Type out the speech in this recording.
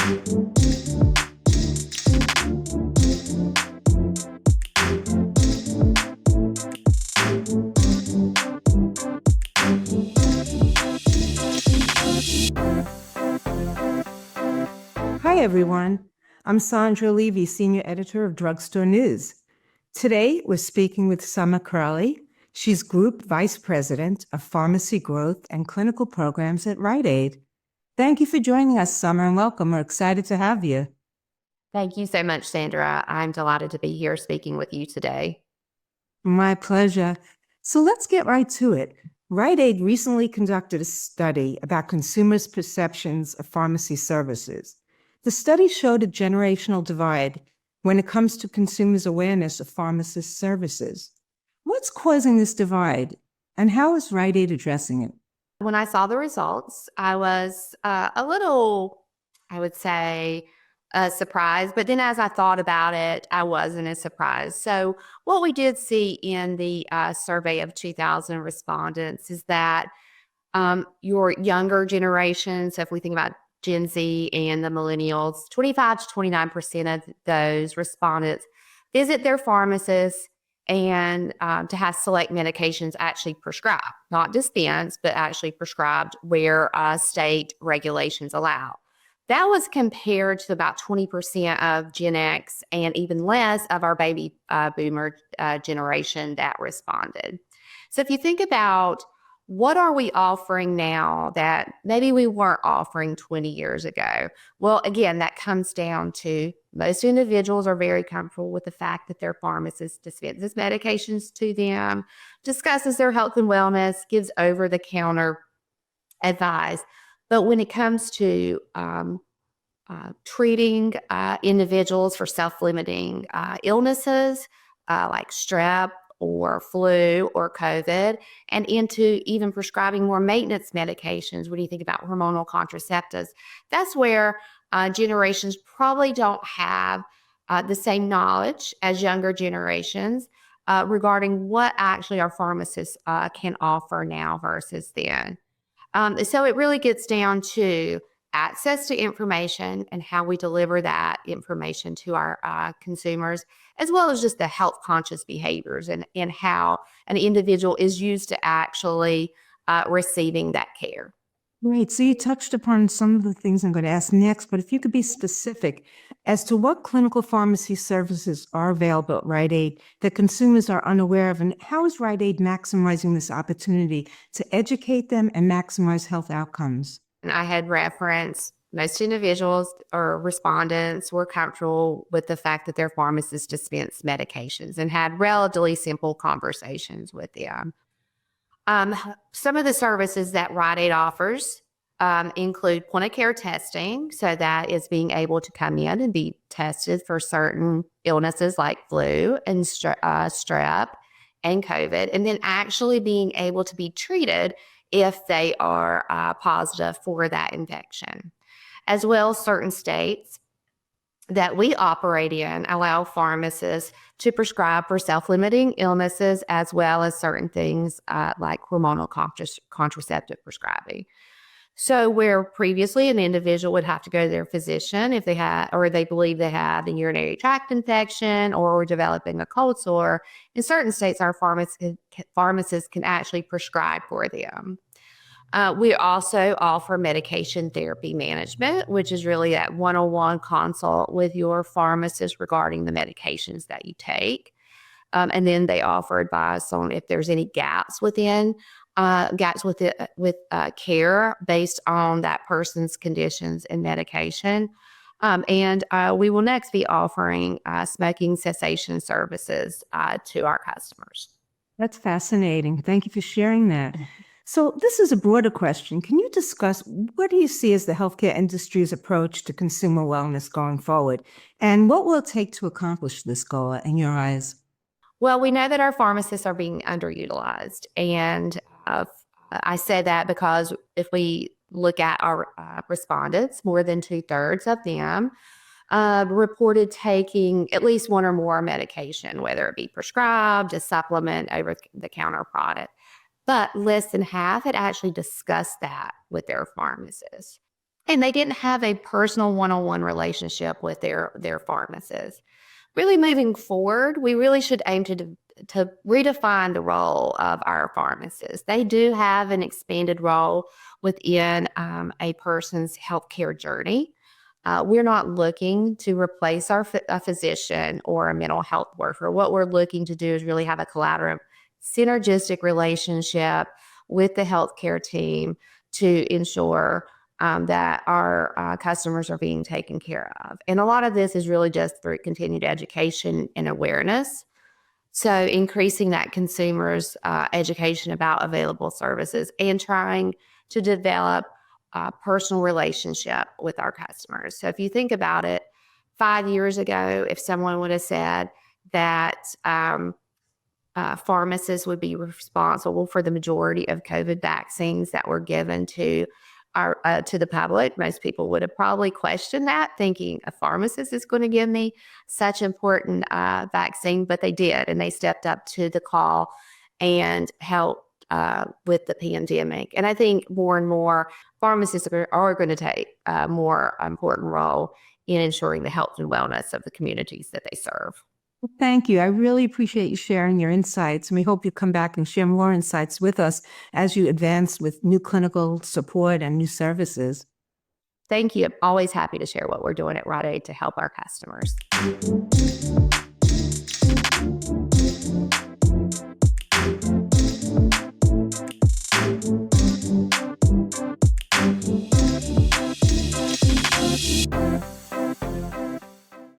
Hi, everyone. I'm Sandra Levy, Senior Editor of Drugstore News. Today, we're speaking with Summer Kerley. She's Group Vice President of Pharmacy Growth and Clinical Programs at Rite Aid. Thank you for joining us, Summer, and welcome. We're excited to have you. Thank you so much, Sandra. I'm delighted to be here speaking with you today. My pleasure. So let's get right to it. Rite Aid recently conducted a study about consumers' perceptions of pharmacy services. The study showed a generational divide when it comes to consumers' awareness of pharmacist services. What's causing this divide, and how is Rite Aid addressing it? When I saw the results, I was a little, I would say, surprised. But then as I thought about it, I wasn't as surprised. So what we did see in the survey of 2,000 respondents is that your younger generations, so if we think about Gen Z and the millennials, 25 to 29% of those respondents visit their pharmacists and to have select medications actually prescribed, not dispensed, but actually prescribed where state regulations allow. That was compared to about 20% of Gen X and even less of our baby boomer generation that responded. So if you think about what are we offering now that maybe we weren't offering 20 years ago? Well, again, that comes down to most individuals are very comfortable with the fact that their pharmacist dispenses medications to them, discusses their health and wellness, gives over-the-counter advice. But when it comes to treating individuals for self-limiting illnesses like strep, or flu or COVID, and into even prescribing more maintenance medications when you think about hormonal contraceptives. That's where generations probably don't have the same knowledge as younger generations regarding what actually our pharmacists can offer now versus then. So it really gets down to access to information and how we deliver that information to our consumers, as well as just the health conscious behaviors and how an individual is used to actually receiving that care. Great. So you touched upon some of the things I'm going to ask next, but if you could be specific as to what clinical pharmacy services are available at Rite Aid that consumers are unaware of, and how is Rite Aid maximizing this opportunity to educate them and maximize health outcomes? And I had referenced most individuals or respondents were comfortable with the fact that their pharmacists dispense medications and had relatively simple conversations with them. Some of the services that Rite Aid offers include point of care testing. So that is being able to come in and be tested for certain illnesses like flu and strep and COVID, and then actually being able to be treated if they are positive for that infection. As well, certain states that we operate in allow pharmacists to prescribe for self-limiting illnesses as well as certain things like hormonal contraceptive prescribing. So where previously an individual would have to go to their physician if they had or they believe they have a urinary tract infection or were developing a cold sore, in certain states our pharmacists can actually prescribe for them. We also offer medication therapy management, which is really that one-on-one consult with your pharmacist regarding the medications that you take. And then they offer advice on if there's any gaps with care based on that person's conditions and medication. And we will next be offering smoking cessation services to our customers. That's fascinating. Thank you for sharing that. So this is a broader question. Can you discuss what do you see as the healthcare industry's approach to consumer wellness going forward? And what will it take to accomplish this goal in your eyes? Well, we know that our pharmacists are being underutilized. And I say that because if we look at our respondents, more than 2/3 of them reported taking at least one or more medication, whether it be prescribed, a supplement, over-the-counter product. But less than half had actually discussed that with their pharmacist. and they didn't have a personal one-on-one relationship with their pharmacist. Really moving forward, we really should aim to redefine the role of our pharmacists. They do have an expanded role within a person's healthcare journey. We're not looking to replace a physician or a mental health worker. What we're looking to do is really have a collaborative, synergistic relationship with the healthcare team to ensure that our customers are being taken care of. And a lot of this is really just through continued education and awareness. So increasing that consumer's education about available services and trying to develop a personal relationship with our customers. So if you think about it, 5 years ago, if someone would have said that pharmacists would be responsible for the majority of COVID vaccines that were given to the public, most people would have probably questioned that, thinking a pharmacist is going to give me such important vaccine, but they did, and they stepped up to the call and helped with the pandemic. And I think more and more pharmacists are going to take a more important role in ensuring the health and wellness of the communities that they serve. Well, thank you. I really appreciate you sharing your insights, and we hope you come back and share more insights with us as you advance with new clinical support and new services. Thank you. I'm always happy to share what we're doing at Rite Aid to help our customers.